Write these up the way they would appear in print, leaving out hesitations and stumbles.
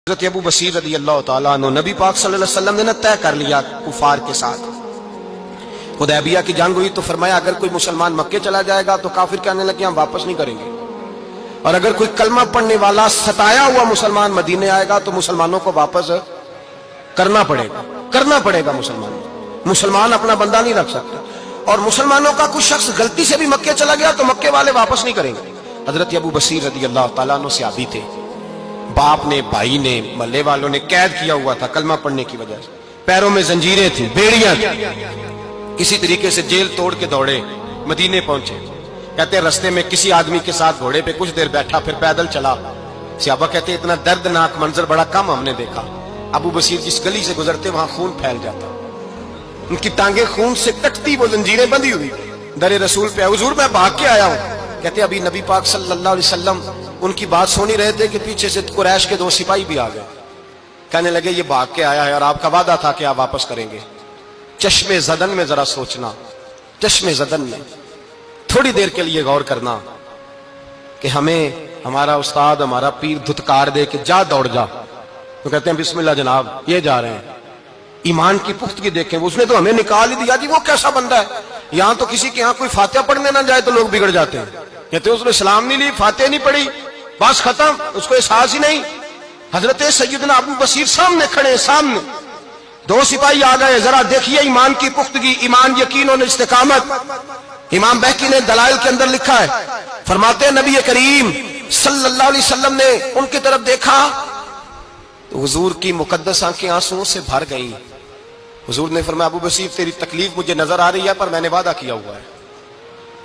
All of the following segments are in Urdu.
حضرت ابو بصیر رضی اللہ تعالیٰ عنہ نبی پاک صلی اللہ علیہ وسلم نے طے کر لیا کفار کے ساتھ، حدیبیہ کی جنگ ہوئی تو فرمایا اگر کوئی مسلمان مکے چلا جائے گا تو کافر کہنے لگے ہم واپس نہیں کریں گے، اور اگر کوئی کلمہ پڑھنے والا ستایا ہوا مسلمان مدینے آئے گا تو مسلمانوں کو واپس کرنا پڑے گا مسلمان اپنا بندہ نہیں رکھ سکتا، اور مسلمانوں کا کوئی شخص غلطی سے بھی مکے چلا گیا تو مکے والے واپس نہیں کریں گے۔ حضرت ابو بصیر رضی اللہ تعالیٰ عنہ صحابی تھے، باپ نے، بھائی نے، محلے والوں نے قید کیا ہوا تھا کلمہ پڑھنے کی وجہ سے، پیروں میں زنجیریں تھیں، بیڑیاں تھیں، کسی طریقے سے جیل توڑ کے دوڑے مدینے پہنچے۔ کہتے ہیں رستے میں کسی آدمی کے ساتھ گھوڑے پہ کچھ دیر بیٹھا پھر پیدل چلا۔ صحابہ کہتے ہیں اتنا دردناک منظر بڑا کم ہم نے دیکھا، ابو بصیر جس گلی سے گزرتے وہاں خون پھیل جاتا، ان کی ٹانگیں خون سے کٹتی، وہ زنجیریں بندھی ہوئی، در رسول پہ حضور میں بھاگ کے آیا ہوں۔ کہتے ابھی نبی پاک صلی اللہ علیہ وسلم ان کی بات سن ہی رہے تھے کہ پیچھے سے قریش کے 2 سپاہی بھی آ گئے، کہنے لگے یہ بھاگ کے آیا ہے اور آپ کا وعدہ تھا کہ آپ واپس کریں گے۔ چشم زدن میں ذرا سوچنا، چشم زدن میں تھوڑی دیر کے لیے غور کرنا کہ ہمیں ہمارا استاد، ہمارا پیر دھتکار دے کہ جا دوڑ جا، تو کہتے ہیں بسم اللہ جناب یہ جا رہے ہیں۔ ایمان کی پختگی دیکھیں، اس نے تو ہمیں نکال ہی دیا جی، وہ کیسا بندہ ہے، یہاں تو کسی کے یہاں کوئی فاتحہ پڑھنے نہ جائے تو لوگ بگڑ جاتے ہیں، کہتے ہیں اس نے اسلام نہیں لی، فاتحہ نہیں پڑھی، بس ختم، اس کو احساس ہی نہیں۔ حضرت سیدنا ابو بصیر سامنے کھڑے، سامنے 2 سپاہی آ گئے، ذرا دیکھیے ایمان کی پختگی، ایمان، یقین اور استقامت۔ امام بہقی نے دلائل کے اندر لکھا ہے، فرماتے ہیں نبی کریم صلی اللہ علیہ وسلم نے ان کی طرف دیکھا تو حضور کی مقدس آنکھیں آنسوؤں سے بھر گئیں۔ حضور نے فرمایا ابو بصیر تیری تکلیف مجھے نظر آ رہی ہے، پر میں نے وعدہ کیا ہوا ہے،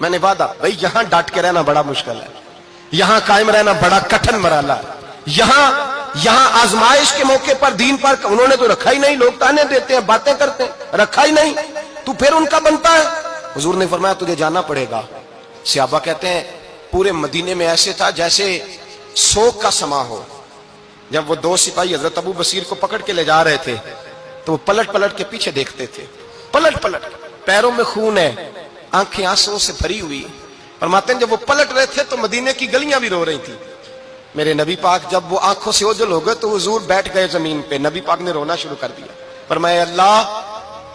میں نے وعدہ، بھئی یہاں ڈٹ کے رہنا بڑا مشکل ہے، یہاں قائم رہنا بڑا کٹھن مرحلہ ہے، یہاں آزمائش کے موقع پر دین پر انہوں نے تو رکھا ہی نہیں، لوگ تانے دیتے ہیں، باتیں کرتے ہیں، رکھا ہی نہیں، تو پھر ان کا بنتا ہے۔ حضور نے فرمایا تجھے جانا پڑے گا۔ صحابہ کہتے ہیں پورے مدینے میں ایسے تھا جیسے سوگ کا سما ہو۔ جب وہ 2 سپاہی حضرت ابو بصیر کو پکڑ کے لے جا رہے تھے تو وہ پلٹ پلٹ کے پیچھے دیکھتے تھے، پلٹ پلٹ، پیروں میں خون ہے، آنکھیں آنسوؤں سے بھری ہوئی۔ فرماتے ہیں جب وہ پلٹ رہے تھے تو مدینے کی گلیاں بھی رو رہی تھی۔ میرے نبی پاک جب وہ آنکھوں سے اوجھل ہو گئے تو حضور بیٹھ گئے زمین پہ، نبی پاک نے رونا شروع کر دیا، فرمایا اللہ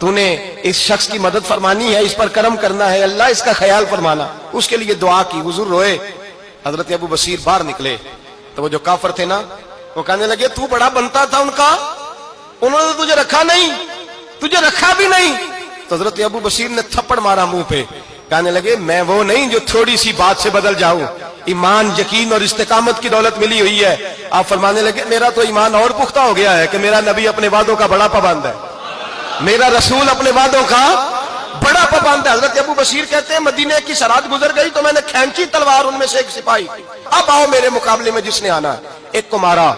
تو نے اس شخص کی مدد فرمانی ہے، اس پر کرم کرنا ہے، اللہ اس کا خیال فرمانا، اس کے لیے دعا کی، حضور روئے۔ حضرت ابو بصیر باہر نکلے تو وہ جو کافر تھے نا وہ کہنے لگے تو بڑا بنتا تھا ان کا، انہوں نے تجھے رکھا نہیں، تجھے رکھا بھی نہیں۔ تو حضرت ابو بصیر نے تھپڑ مارا منہ پہ، کہنے لگے میں وہ نہیں جو تھوڑی سی بات سے بدل جاؤں، ایمان، یقین اور استقامت کی دولت ملی ہوئی ہے۔ آپ فرمانے لگے میرا تو ایمان اور پختہ ہو گیا ہے کہ میرا نبی اپنے وعدوں کا بڑا پابند ہے، میرا رسول اپنے وعدوں کا بڑا پابند ہے۔ حضرت ابو بصیر کہتے ہیں مدینے کی سرحد گزر گئی تو میں نے کھینچی تلوار، ان میں سے ایک سپاہی، اب آؤ میرے مقابلے میں جس نے آنا ہے۔ ایک کو مارا،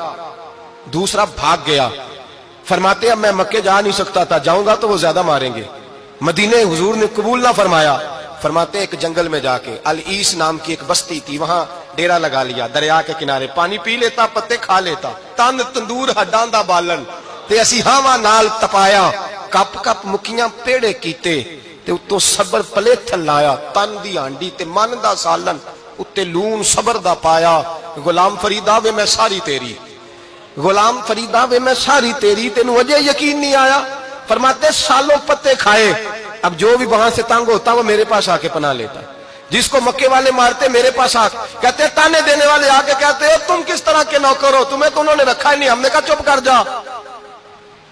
دوسرا بھاگ گیا۔ فرماتے اب میں مکے جا نہیں سکتا تھا، جاؤں گا تو وہ زیادہ ماریں گے، مدینے حضور نے قبول نہ فرمایا۔ فرماتے ایک جنگل میں جا کے العیس نام کی ایک بستی تھی، وہاں ڈیرا لگا لیا، دریا کے کنارے، پانی پی لیتا، پتے کھا لیتا، تن تندور ہڈاں دا بالن تے اسی ہاواں نال تپایا، کپ کپ مکیاں پیڑے کیتے تے اتوں صبر پلیتھن لایا، تن دی ہانڈی تے من دا سالن اتے لون صبر دا پایا۔ غلام فریدا وے میں ساری تیری، غلام فریدا وے میں ساری تیری، تینوں اجے یقین نہیں آیا؟ فرماتے سالوں پتے کھائے، اب جو بھی وہاں سے تنگ ہوتا وہ میرے پاس آ کے پناہ لیتا، جس کو مکے والے مارتے میرے پاس آ کے کہتے، تانے دینے والے آ کے کہتے تم کس طرح کے نوکر ہو، تمہیں تو انہوں نے رکھا ہی نہیں۔ ہم نے کہا چپ کر جا،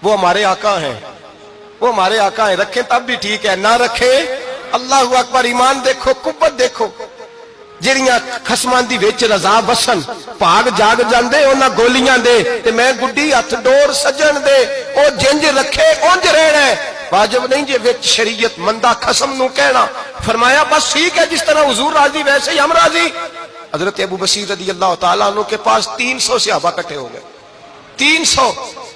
وہ ہمارے آقا ہیں، وہ ہمارے آقا ہیں، رکھیں تب بھی ٹھیک ہے، نہ رکھے اللہ اکبر۔ ایمان دیکھو، قوت دیکھو، جڑیاں خسمان دی وچ رضا وسن، بھاگ جاگ جاندے انہاں گولیاں دے تے میں گڈی ہتھ ڈور سجن دے، او جنج رکھے اونج رہنا ہے، واجب نہیں جے وچ شریعت مندہ خصم نو کہنا۔ فرمایا بس ٹھیک ہے، جس طرح حضور راضی ویسے ہی ہم راضی۔ حضرت ابو بصیر رضی اللہ تعالیٰ عنہ کے پاس 300 صحابہ اکٹھے ہو گئے، 300۔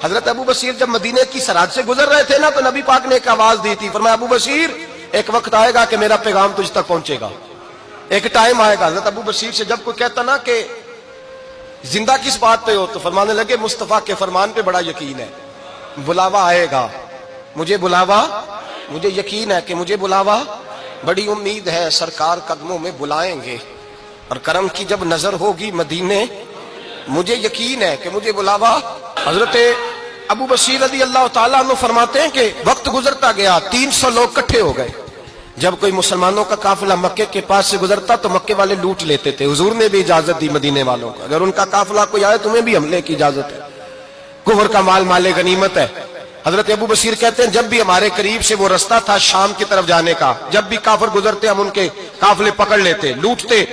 حضرت ابو بصیر جب مدینے کی سرحد سے گزر رہے تھے نا تو نبی پاک نے ایک آواز دی تھی، فرمایا ابو بصیر ایک وقت آئے گا کہ میرا پیغام تجھ تک پہنچے گا، ایک ٹائم آئے گا۔ حضرت ابو بصیر سے جب کوئی کہتا نا کہ زندہ کس بات پہ ہو تو فرمانے لگے مصطفیٰ کے فرمان پہ بڑا یقین ہے، بلاوا آئے گا، مجھے بلاوا، مجھے یقین ہے کہ مجھے بلاوا، بڑی امید ہے سرکار قدموں میں بلائیں گے، اور کرم کی جب نظر ہوگی مدینے، مجھے یقین ہے کہ مجھے بلاوا حضرت ابو بصیر رضی اللہ تعالیٰ عنہ فرماتے ہیں کہ وقت گزرتا گیا، 300 لوگ اکٹھے ہو گئے۔ جب کوئی مسلمانوں کا قافلہ مکے کے پاس سے گزرتا تو مکے والے لوٹ لیتے تھے۔ حضور نے بھی اجازت دی مدینے والوں کو، اگر ان کا قافلہ کوئی آئے تمہیں بھی حملے کی اجازت ہے، کفر کا مال مال غنیمت ہے۔ حضرت ابو بصیر کہتے ہیں جب بھی ہمارے قریب سے وہ رستہ تھا شام کی طرف جانے کا، جب بھی کافر گزرتے ہم ان کے قافلے پکڑ لیتے، لوٹتے